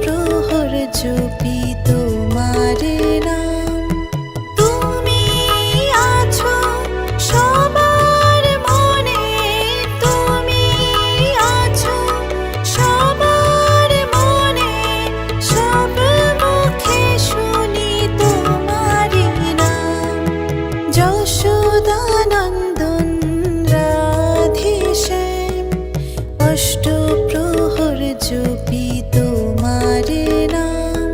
প্রহর জপি তোমার নাম। তুমি আছো সবার মনে, তুমি আছো সবার মনে, সব মুখে শুনি তোমার নাম। যশোদানন্দন রাধেশ্যাম, অষ্টপ্রহর জপি তোমার নাম।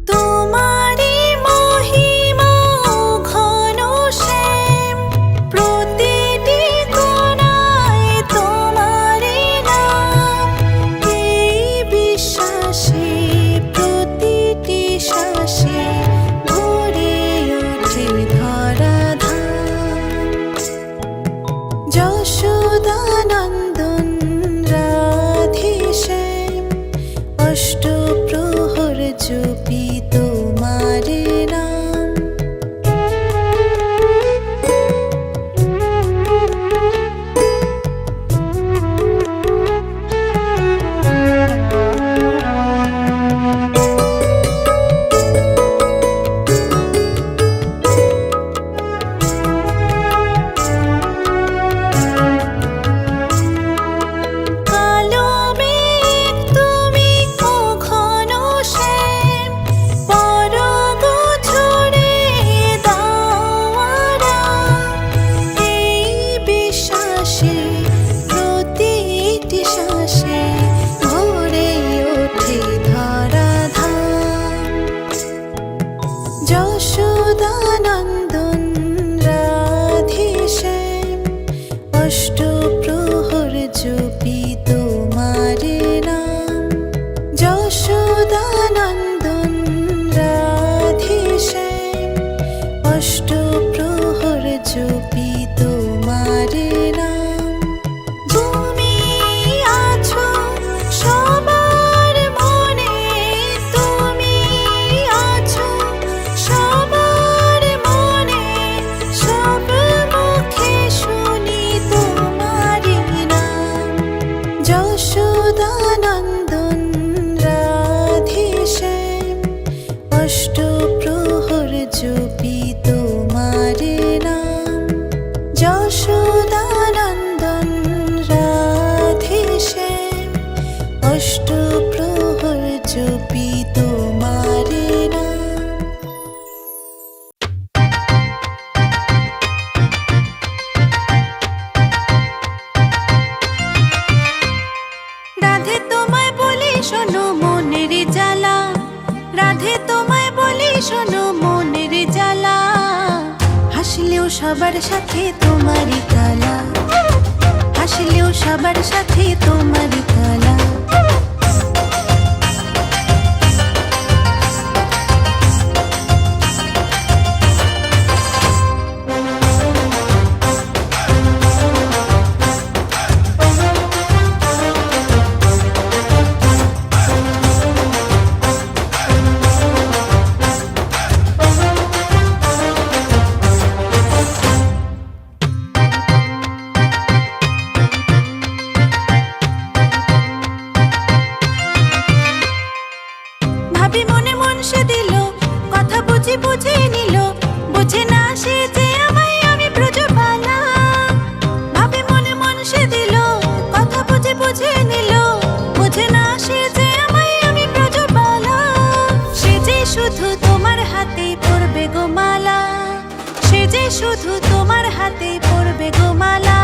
তোমারি মহিমা ঘন শ্যাম, প্রতিটি কোণায় তোমারি নাম। এই বিশ্বাসে প্রতিটি শ্বাসে ভরে ওঠে ধরাধাম। যশোদানন্দন রাধেশ্যাম, অষ্টপ্রহর জপি তোমার নাম। কালো মেঘ তুমি ও ঘন শ্যাম, পরগ ছড়ে দাও আরাম। এই বিশ্বাসে প্রতিটি শ্বাসে ভরে ওঠে ধরাধাম। যশোদানন্দন রাধেশ্যাম, অষ্টপ্রহর জপি তোমার নাম। যশোদানন্দন রাধেশ্যাম, অষ্টপ্রহর জপি তোমার নাম। তুমি আছো সবার মনে, তুমি আছো সবার মনে, সব মুখে শুনি তোমার নাম। যশোদানন্দন রাধেশ্যাম, অষ্টপ্রহর জপি তোমার নাম। যশোদানন্দন রাধেশ্যাম, অষ্টপ্রহর জপি তোমার নাম। রাধে তোমায় বলি শোনো মনের জ্বালা, রাধে তোমায় বলি শোনো মনের জ্বালা। হাসলেও সবার সাথে তোমারই কালা, হাসলেও সবার সাথে তোমারই কালা। ভাবি মনে মন সে দিল, কথা বুঝি বুঝে নিল, বুঝে না সে যে আমায় আমি ব্রজবালা। ভাবি মনে মন সে দিল, কথা বুঝি বুঝে নিল, বুঝে না সে যে আমায় আমি ব্রজবালা। সে যে শুধু তোমার হাতে পড়বে গো মালা, সে যে শুধু তোমার হাতে পড়বে গো মালা।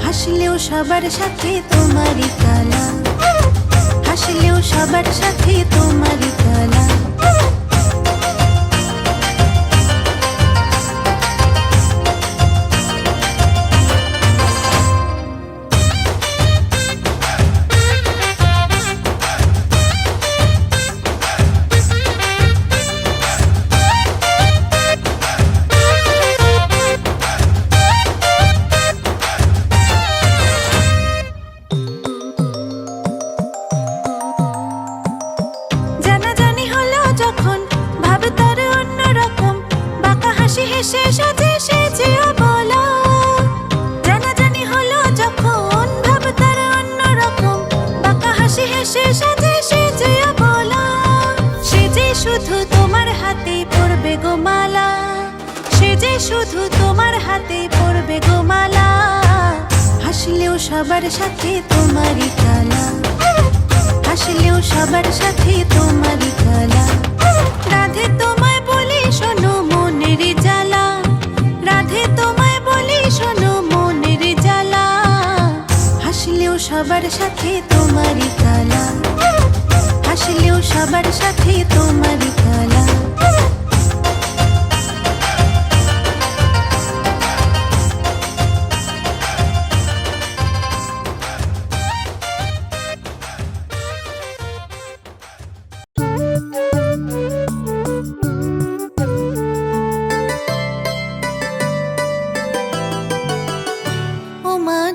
হাসলেও সবার সাথে তোমারই কালা, হাসলেও সবার সাথে তোমারই কালা। হেসে সাজে সেজে অবলা। জানাজানি হলো যখন ভাব তার অন্যরকম, বাঁকা হাসি হেসে সাজে সেজে অবলা। সে যে শুধু তোমার হাতে পড়বে গো মালা, সে যে শুধু তোমার হাতে পড়বে গো মালা। হাসলেও সবার সাথে তোমারই কালা, হাসলেও সবার সাথে তোমারই কালা। রাধে তোমায় বলি শোনো মনের জ্বালা, রাধে তোমায় বলি শোনো মনের জ্বালা। হাসলেও সবার সাথে তোমারই কালা, হাসলেও সবার সাথে তোমারই কালা।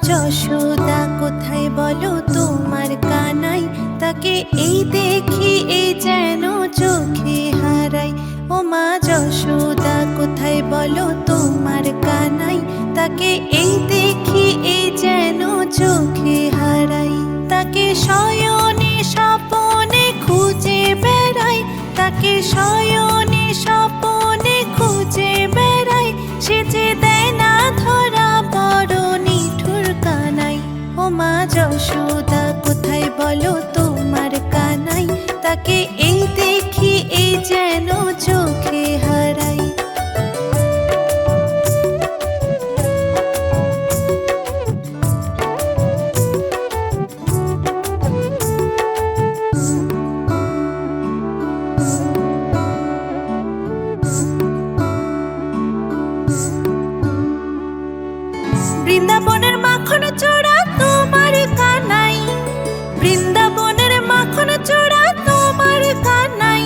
যশোদা কোথায় বলো তোমার কানাই, তাকে এই দেখি এই যেন চোখে হারাই। ও মা যশোদা কোথায় বলো তোমার কানাই, তাকে এই দেখি এই যেন চোখে হারাই। তাকে শয়নে স্বপনে খুঁজে বেড়াই, তাকে শয়নে স্বপনে খুঁজে বেড়াই। সে যে দেয় না ধরা বড় নিঠুর কানাই। ও মা যশোদা কোথায় বলো তোমার কানাই, তাকে এই দেখি এই যেন চোখে হারাই। বৃন্দাবনের মাখন চোরা তোমার কানাই, বৃন্দাবনের মাখন চোরা তোমার কানাই।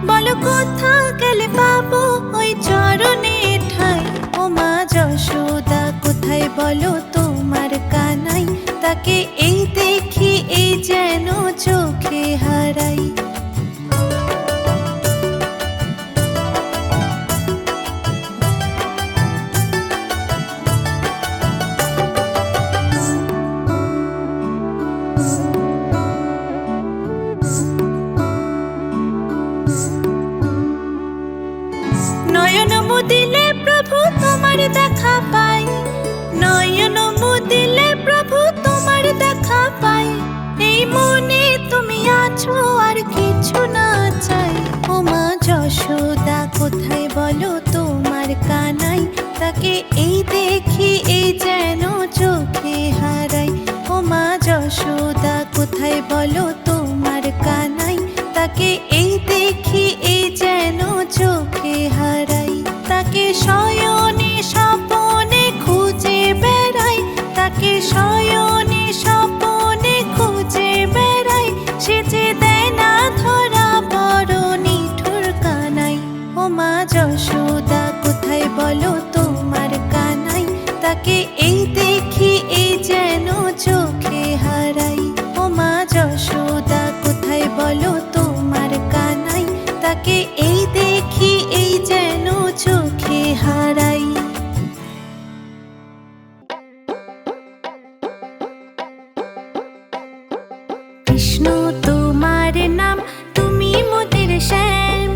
বলো কোথা গেলে পাবো ওই চরণে ঠাই। ও মা যশোদা কোথায় বলো তোমার কানাই, তাকে এই দেখি এই যেন চোখে হারাই। নয়ন মুদিলে প্রভু তোমার দেখা পাই, নয়ন মুদিলে প্রভু তোমার দেখা পাই। এই মনে তুমি আছো আর কিছু না চাই। ও মা যশোদা কোথায় বলো তোমার কানাই, তাকে এই দেখি এই যেন চোখে হারাই। ও মা যশোদা কোথায় বলো তোমার কানাই, তাকে এই দেখি এই যেন চোখে হারাই। তাকে শয়নে স্বপনে খুঁজে বেড়াই, তাকে শয়নে স্বপনে খুঁজে বেড়াই। সে যে দেয় না ধরা বড় নিঠুর কানাই। ও মা যশোদা কোথায় বলো তোমার কানাই, তাকে এই দেখি এই যেন চোখে হারাই। ও মা যশোদা কোথায় বলো তোমার কানাই, তাকে এই দেখি এই যেন চোখে হারাই। কৃষ্ণ তোমার নাম তুমি মোদের শ্যাম,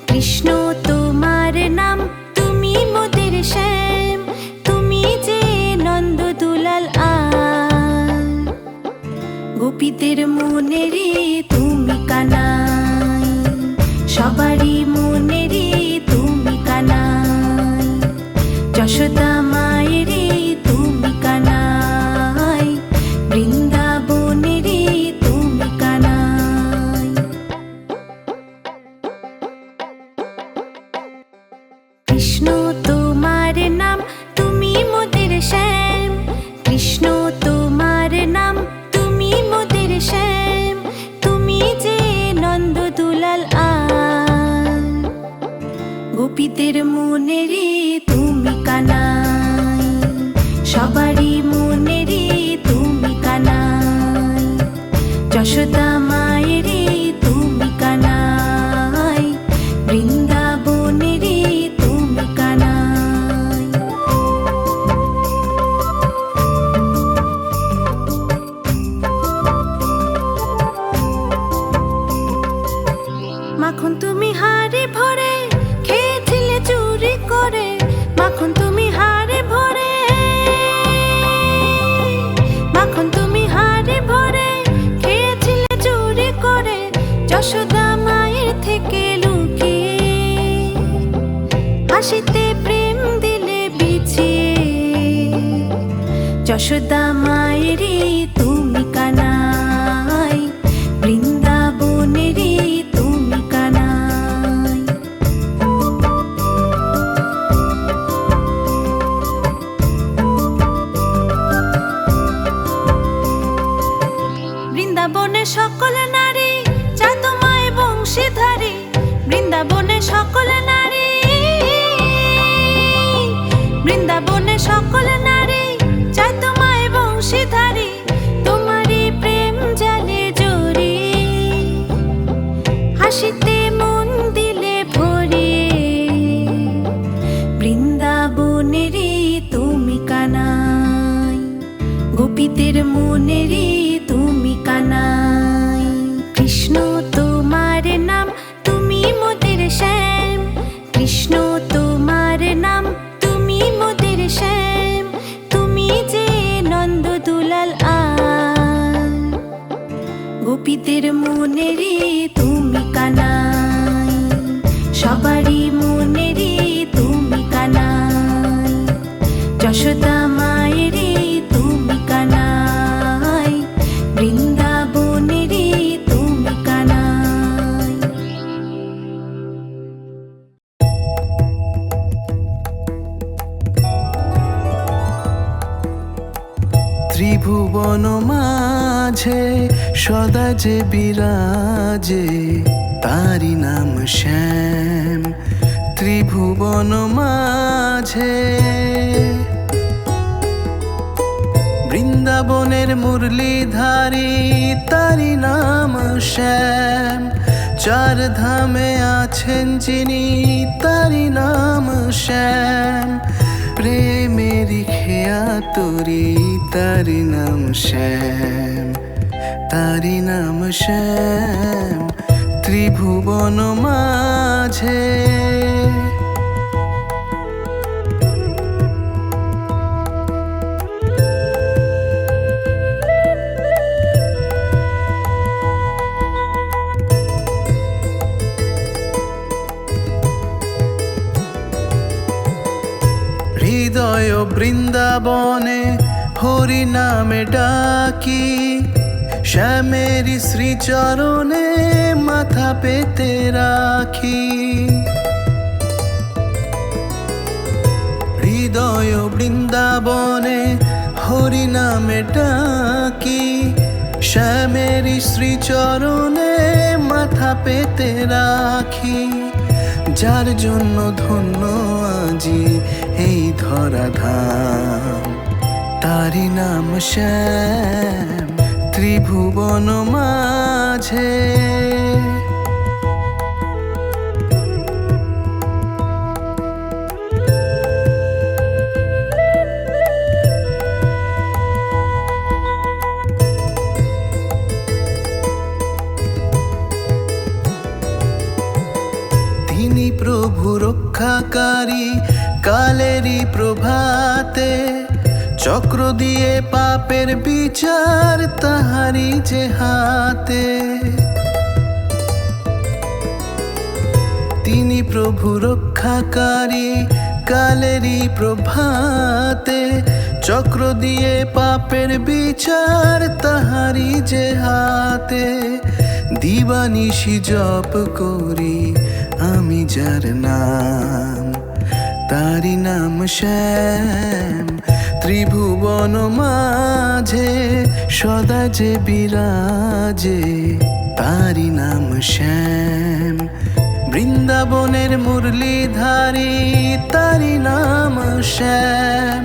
কৃষ্ণ তোমার নাম তুমি মোদের শ্যাম। তুমি যে নন্দ দুলাল আল, গোপীদের মনে রে তুমি কানাই, সবারই মনে রে তুমি কানাই। যশোদা মায়ের রে তুমি কানাই, বৃন্দাবনে রে তুমি কানাই। কৃষ্ণ তোমার নাম তুমি মোদের শ্যাম, কৃষ্ণ তোমার নাম তুমি মোদের শ্যাম। তুমি যে নন্দ দুলাল আল, গোপীদের মনে রে তুমি কানাই, সবারই মনে রে তুমি কানাই। যশোদা মায়ের রে তুমি কানাই, বৃন্দাবনে রে তুমি কানাই। যশোদা মায়েরে তুমি কানাই, বৃন্দাবনেরে তুমি কানাই। বৃন্দাবনে সকল নারী চায় তোমায় বংশীধারী, বৃন্দাবনে সকল নারী, বৃন্দাবনে সকল নারী চায় তোমায় বংশীধারী। তোমারই প্রেম জালে জড়ি, হাসিতে মন দিলে ভরে, বৃন্দাবনেরে তুমি কানাই, গোপীদের মনেরে তুমি কানাই। কৃষ্ণ তোমার নাম তুমি মোদের শ্যাম, কৃষ্ণ তোমার নাম তুমি মোদের শ্যাম, তুমি যে নন্দ দুলাল আল, গোপীদের মনেরে তুমি কানাই, সবারই মনেরে তুমি কানাই। যশোদা মায়েরে তুমি কানাই, বৃন্দাবনেরে তুমি কানাই। ত্রিভুবন মাঝে সদা যে বিরাজে, তারি নাম শ্যাম। ত্রিভুবন মাঝে বৃন্দাবনের মুরলীধারী, তারি নাম শ্যাম। চার ধামে আছেন যিনি, তারি নাম শ্যাম। প্রেমেরি খেয়া তোরি, তারি নাম শ্যাম, তারি নাম শ্যাম। ত্রিভুবন মাঝে হৃদয় বৃন্দাবনে হরি নামে ডাকি, শ্যামেরি শ্রীচরণে মাথা পেতে রাখি। হৃদয় বৃন্দাবনে হরি নামে ডাকি, শ্যামেরি শ্রীচরণে মাথা পেতে রাখি। যার জন্য ধন্য আজি এই ধরাধাম, তারি নাম শ্যাম। ত্রিভুবন মাঝে তিনি প্রভু রক্ষাকারী, কালেরই প্রভাতে চক্র দিয়ে পাপের বিচার তাহারি যে হাতে। তিনি প্রভু রক্ষাকারী, কালেরই প্রভাতে চক্র দিয়ে পাপের বিচার তাহারি যে হাতে। দিবানিশি জপ করি আমি যার নাম, তারি নাম শ্যাম। ত্রিভুবন মাঝে সদা যে বিরাজে, তারি নাম শ্যাম। বৃন্দাবনের মুরলীধারী, তারি নাম শ্যাম।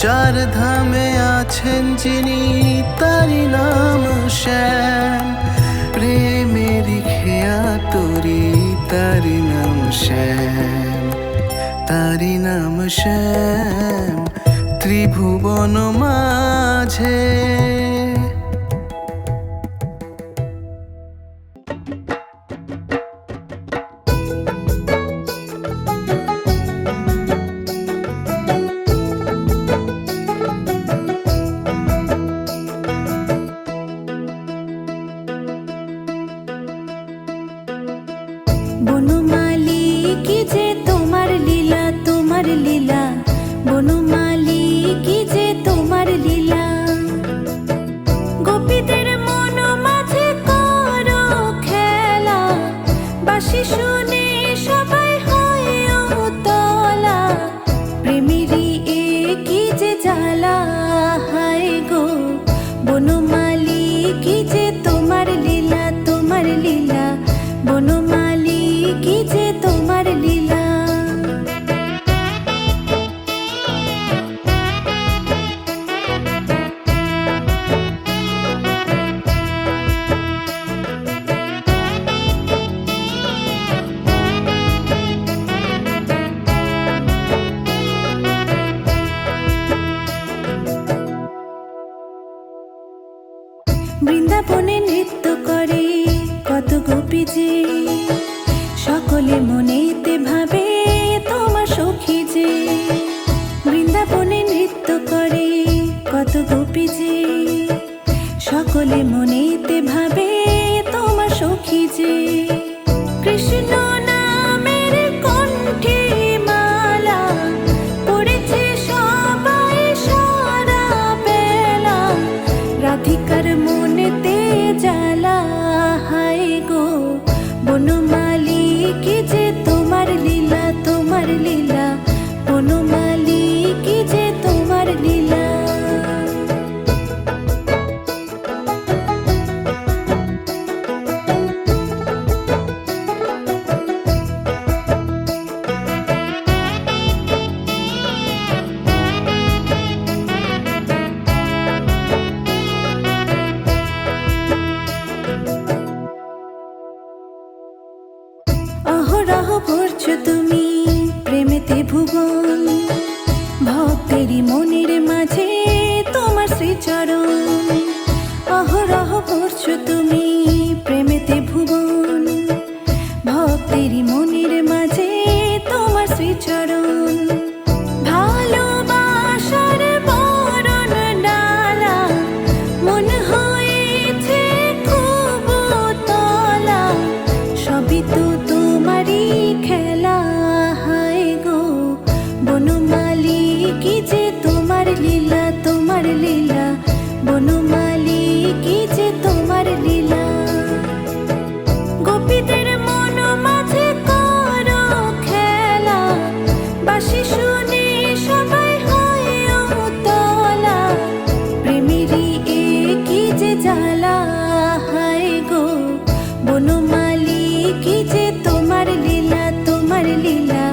চার ধামে আছেন যিনি, তারি নাম শ্যাম। প্রেমেরি খেয়া তোরি, তারি নাম শ্যাম, তারি নাম শ্যাম। ত্রিভুবন মাঝে বনমালী কি যে তোমার লীলা, তোমার লীলা, বনমালী কি যে তোমার লীলা। মনেতে ভাবে তোমার সখী যে, বৃন্দাবনে নৃত্য করে কত গোপী যে, সকলে মনেতে ভাবে তোমার সখী যে। কৃষ্ণ নামের কণ্ঠে মালা পড়েছে সবাই সারা বেলা, রাধিকার মনেতে জ্বালা। হায় গো বনমালী কি যে তোমার লীলা, তোমার লীলা, বনমালী কি যে তোমার লীলা। অহরহ ভরছো তুমি প্রেমেতে ভুবন, ভক্তেরই মনের মাঝে তোমার শ্রীচরণ। অহরহ ভরছো তুমি প্রেমেতে ভুবন, ভক্তেরই মনের মাঝে তোমার শ্রীচরণ। ভালোবাসার বরণ ডালা মন হয়েছে খুব তলা, সবই তো তোমারই খেলা। হায় গো বনমালী কি যে তোমার লীলা, তোমার লীলা, বনমালী কি যে তোমার লীলা। গোপীদের মন মাঝে করো খেলা, বাঁশি শুনে সবাই হয় উতলা, প্রেমেরই এ কি যে জ্বালা। হায় গো বনমালী কি যে তোমার লীলা, তোমার লীলা,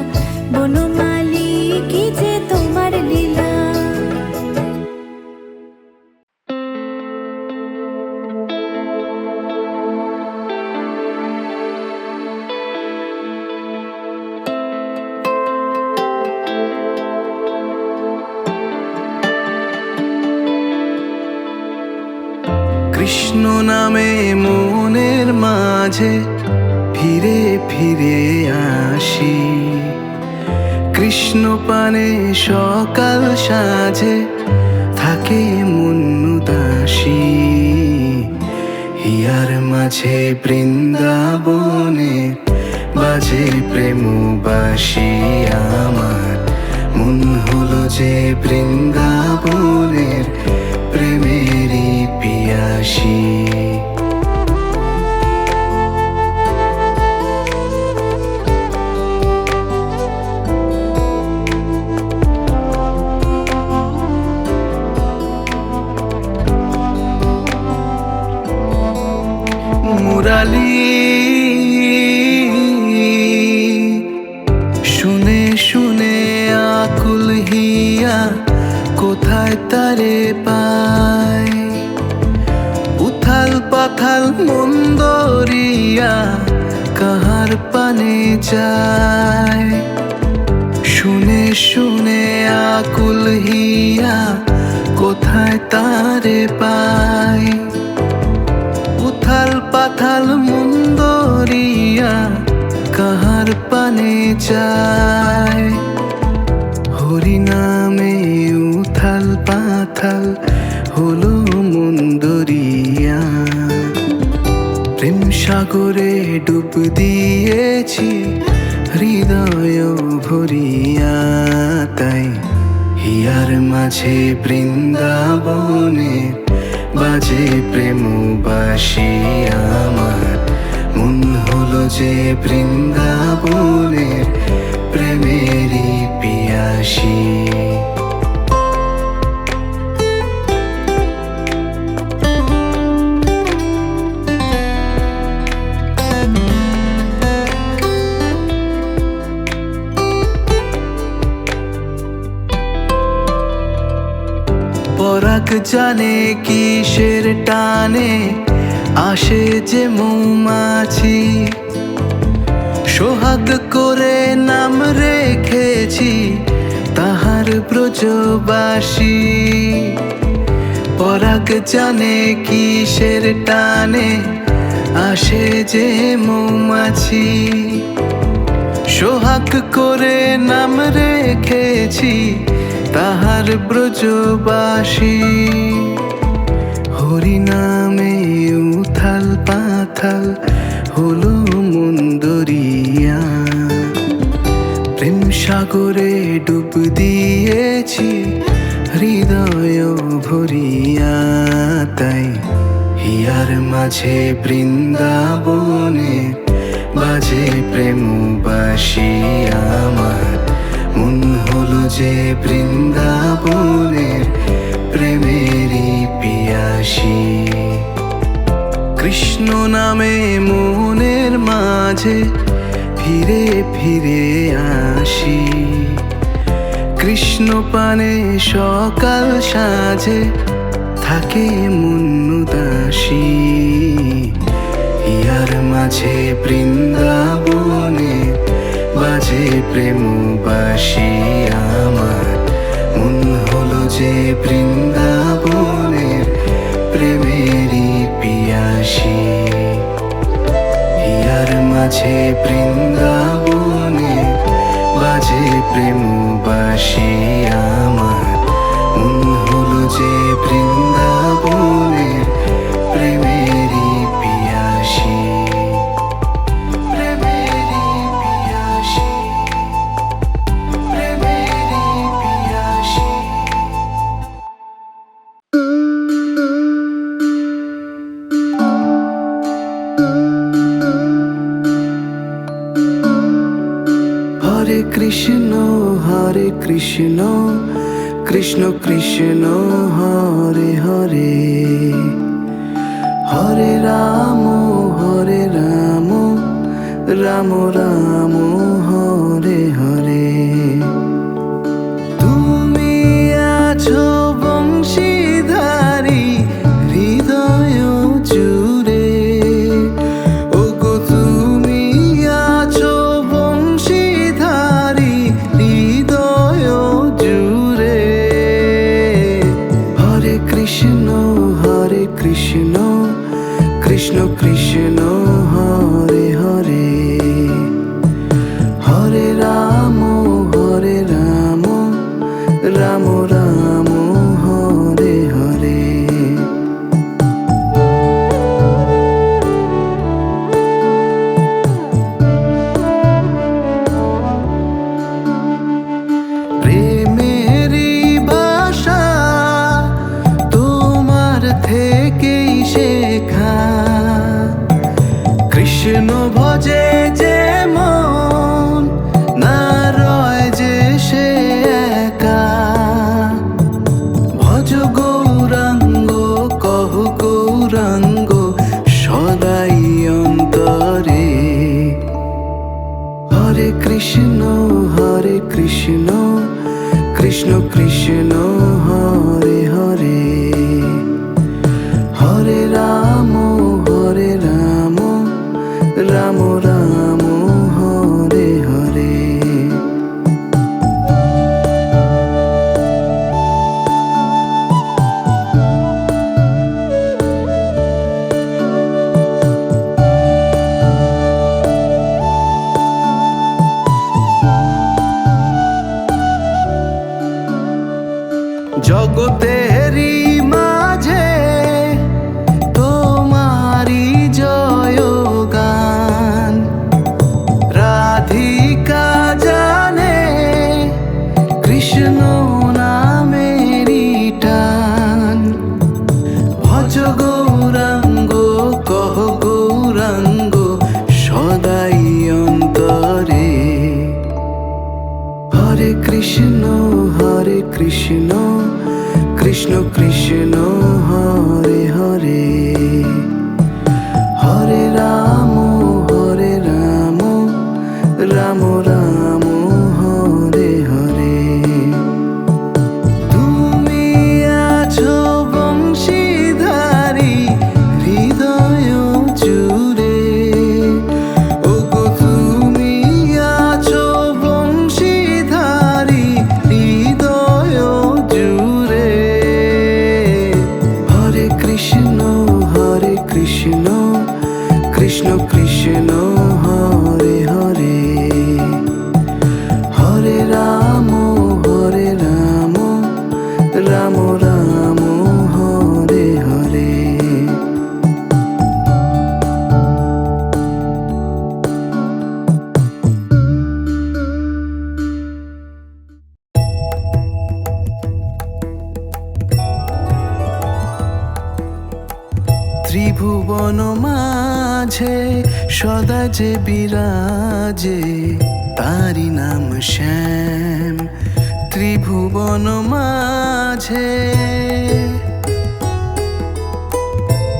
বনমালী কি যে তোমার লীলা। কৃষ্ণ নামে মনের মাঝে ফিরে ফিরে আসি, কৃষ্ণ পানে সকাল সাজে থাকে মন উদাসী। হিয়ার মাঝে বৃন্দাবনে বাজে প্রেম বাসি আমার, মন হলো যে বৃন্দাবনের প্রেমেরই পিয়াসী। মুরালি শুনে শুনে আকুল হিয়া কোথায় তারে পায়, উথাল পাথাল মন্দরিয়া কাহার পানে যায়। শুনে শুনে আকুল হিয়া কোথায় তারে পায়, উথাল পাথাল মন্দরিয়া কাহার পানে যায়। হরি নামে উথাল পাথাল হলো মন্দরিয়া, প্রেম সাগরে ডুব দিয়েছি হৃদয় ভরিয়া। তাই হিয়ার মাঝে বৃন্দাবনে বাজে প্রেম বাসি আমার, মন হলো যে বৃন্দাবনের প্রেমেরই পিয়াসী। পরাগ জানে কিসের টানে আসে যে মৌমাছি, সোহাগ করে নাম রেখেছি তাহার ব্রজবাসী। পরাগ জানে কিসের টানে আসে যে মৌমাছি, সোহাগ করে নাম রেখেছি তাহার ব্রজবাসী। হরি নামে উথাল পাথাল হলো মন দরিয়া, প্রেম সাগরে ডুব দিয়েছি হৃদয় ভরিয়া। তাই হিয়ার মাঝে বৃন্দাবনে বাজে প্রেম বাসি আমার, মন হলো যে বৃন্দাবনের প্রেমেরই পিয়াসী। কৃষ্ণ নামে মনের মাঝে ফিরে ফিরে আসি, কৃষ্ণ পানে সকাল সাজে থাকে মন উদাসী। হিয়ার মাঝে বৃন্দাবনে বাজে প্রেম বাসি আমার, মন হলো যে বৃন্দাবনের প্রেমেরই পিয়াসী। হিয়ার মাঝে বৃন্দাবনে বাজে প্রেম বাসি আমার, মন হলো যে বৃন্দাবনের প্রেমেরই পিয়াসী। প্রেমেরই পিয়াসী, প্রেমেরই পিয়াসী। হরে কৃষ্ণ কৃষ্ণ কৃষ্ণ হরে হরে, হরে রাম রাম রাম হরে হরে। তুমি আছো বংশীধারী হৃদয় জুড়ে, ওগো তুমি আছো বংশীধারী হৃদয় জুড়ে। হরে কৃষ্ণ কৃষ্ণ কৃষ্ণ হরে হরে, হরে রাম রাম রাম হরে হরে। প্রেমেরই ভাষা তোমার থেকেই শেখা, কৃষ্ণ ভজে যে মন না রয় যে সে একা। ভজ গৌরাঙ্গ কহ গৌরাঙ্গ সদাই অন্তরে। হরে কৃষ্ণ কৃষ্ণ কৃষ্ণ হরে হরে, হরে রাম রাম রাম হরে হরে। জগতেরই মাঝে তোমারি জয় গান, রাধিকা জানে কৃষ্ণ নামেরই টান। ভজ গৌরাঙ্গ কহ গৌরাঙ্গ সদাই অন্তরে। হরে কৃষ্ণ কৃষ্ণ কৃষ্ণ হরে হরে, হরে রাম রাম রাম হরে হরে। তুমি আছো বংশীধারী হৃদয় জুড়ে, ওগো তুমি আছো বংশীধারী হৃদয় জুড়ে। হরে কৃষ্ণ ত্রিভুবন মাঝে সদা যে বিরাজে তারি নাম শ্যাম ত্রিভুবন মাঝে।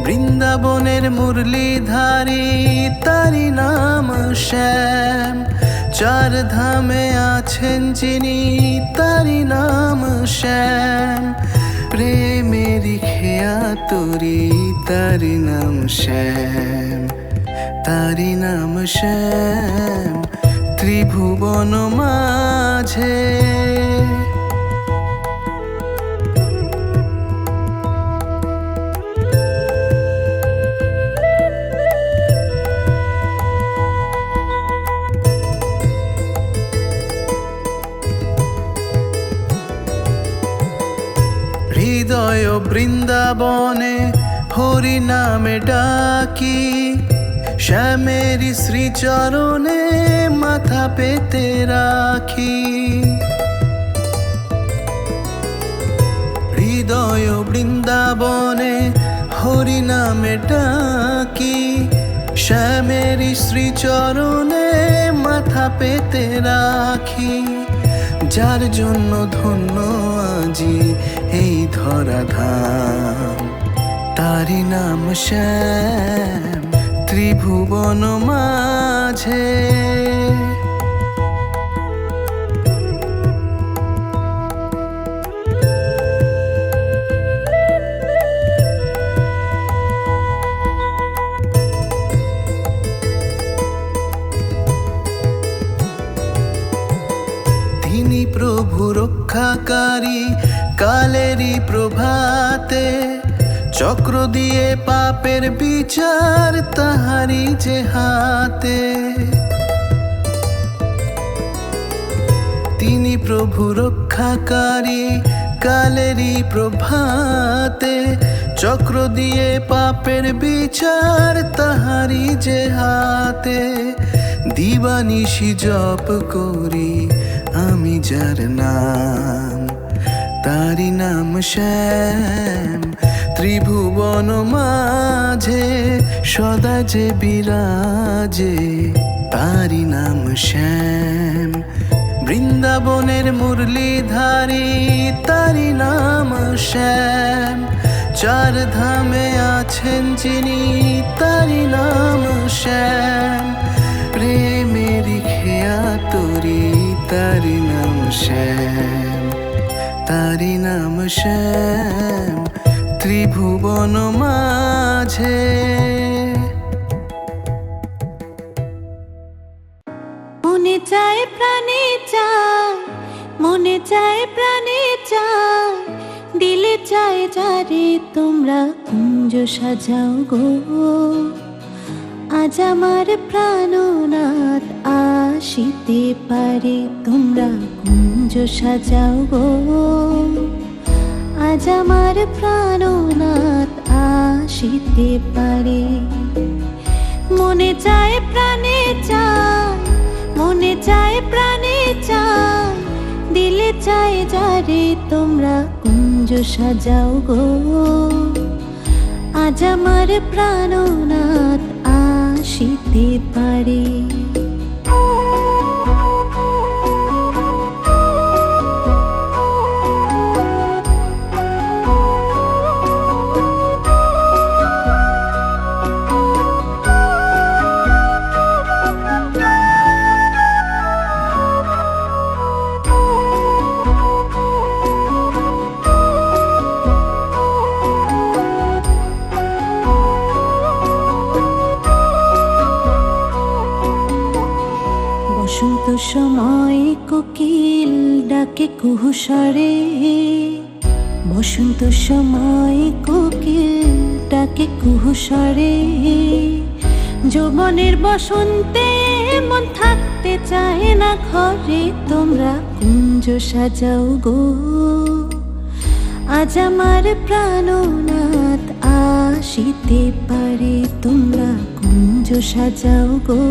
বৃন্দাবনের মুরলীধারী তারি নাম শ্যাম, চার ধামে আছেন যিনি তারি নাম শ্যাম। প্রেমেরই খেয়া তোরি তারি নাম শ্যাম, তারি নাম শ্যাম ত্রিভুবন মাঝে। হৃদয় বৃন্দাবনে হরি নামে ডাকি, শ্যামেরি শ্রীচরণে মাথা পেতে রাখি। হৃদয় বৃন্দাবনে হরি নামে ডাকি, শ্যামেরি শ্রীচরণে মাথা পেতে রাখি। যার জন্য ধন্য আজি এই ধরাধাম, তারি নাম শ্যাম ত্রিভুবন মাঝে। তিনি প্রভু রক্ষাকারী কালেরই প্রভাতে, চক্র দিয়ে পাপের বিচার তাহারি যে হাতে। তিনি প্রভু রক্ষাকারী কালেরই প্রভাতে, চক্র দিয়ে পাপের বিচার তাহারি যে হাতে। দিবানিশি জপ করি আমি যার নাম, তারি নাম শ্যাম ত্রিভুবন মাঝে সদা যে বিরাজে তারি নাম শ্যাম। বৃন্দাবনের মুরলীধারী তারি নাম শ্যাম, চার ধামে আছেন যিনি তারি নাম শ্যাম। প্রেমেরই খেয়া তোরি তারি নাম শ্যাম, তারি নাম শ্যাম ত্রিভুবন মাঝে। মনে চায় প্রাণে চায়, মনে চায় প্রাণে চায়, দিলে চায় যারে তোমরা কুঞ্জ সাজাও গো। আজ আমার প্রাণনাথ আসিতে পারে, তোমরা কুঞ্জ সাজাও গো। আজ আমার প্রাণনাথ আসিতে পারে। মনে চায় প্রাণে চায়, মনে চায় প্রাণে চায়, দিলে চায় যারে তোমরা কুঞ্জ সাজাও গো। আজ আমার প্রাণনাথ আসিতে পারে। বসন্ত সময় কোকিল ডাকে কুহুসরে, বসন্ত সময় কোকিল ডাকে কুহুসরে। যৌবনের বসন্তে মন থাকতে চায় না ঘরে, তোমরা কুঞ্জ সাজাও গো। আজ আমার প্রাণনাথ আসিতে পারে, তোমরা কুঞ্জ সাজাও গো।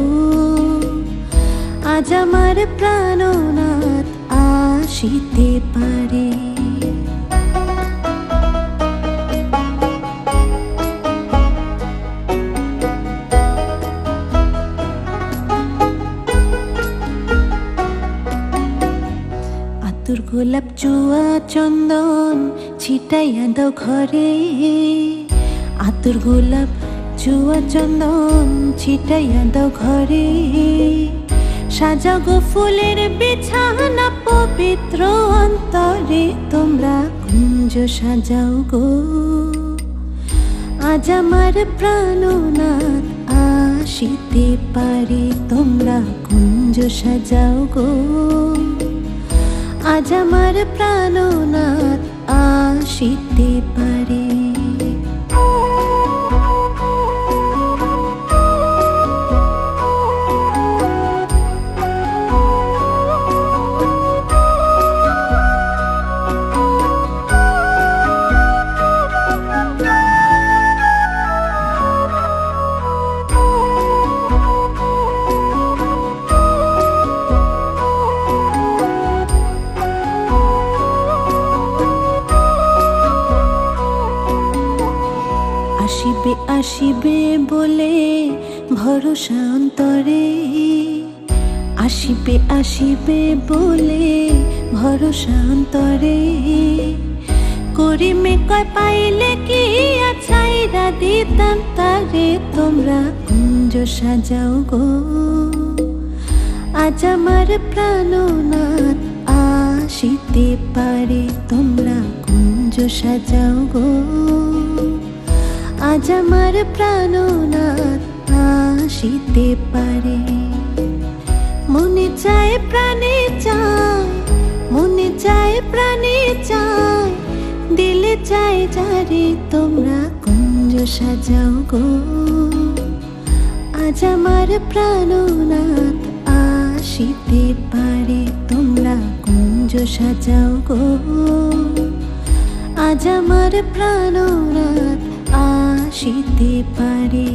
আজ আমার প্রাণনাথ আসিতে পারে। আতুর গোলাপ চুয়া চন্দন ছিটাইয়া দাও ঘরে, আতুর গোলাপ চুয়া চন্দন ছিটাইয়া দাও ঘরে। সাজাও গো ফুলের বিছানা পবিত্র অন্তরে, তোমরা কুঞ্জ সাজাও গো। আজ আমার প্রাণনাথ আসিতে পারে, তোমরা কুঞ্জ সাজাও গো। আজ আমার প্রাণনাথ আসিতে পারে। আসিবে আসিবে বলে ভরসা অন্তরে, আসিবে আসিবে বলে ভরসা অন্তরে। করিমে কয় পাইলে কি ছাইরা দিতাম তারে, তোমরা কুঞ্জ সাজাও গো। আজ আমার প্রাণনাথ আসিতে পারে, তোমরা কুঞ্জ সাজাও গো। আজ আমার প্রাণনাথ আসিতে পারে। মনে চায় প্রাণে চায়, মনে চায় প্রাণে চায়, দিলে চায় যারে, তোমরা কুঞ্জ সাজাও গো। আজ আমার প্রাণনাথ আসিতে পারে, তোমরা কুঞ্জ সাজাও গো। আজ আমার প্রাণনাথ আসিতে পারে।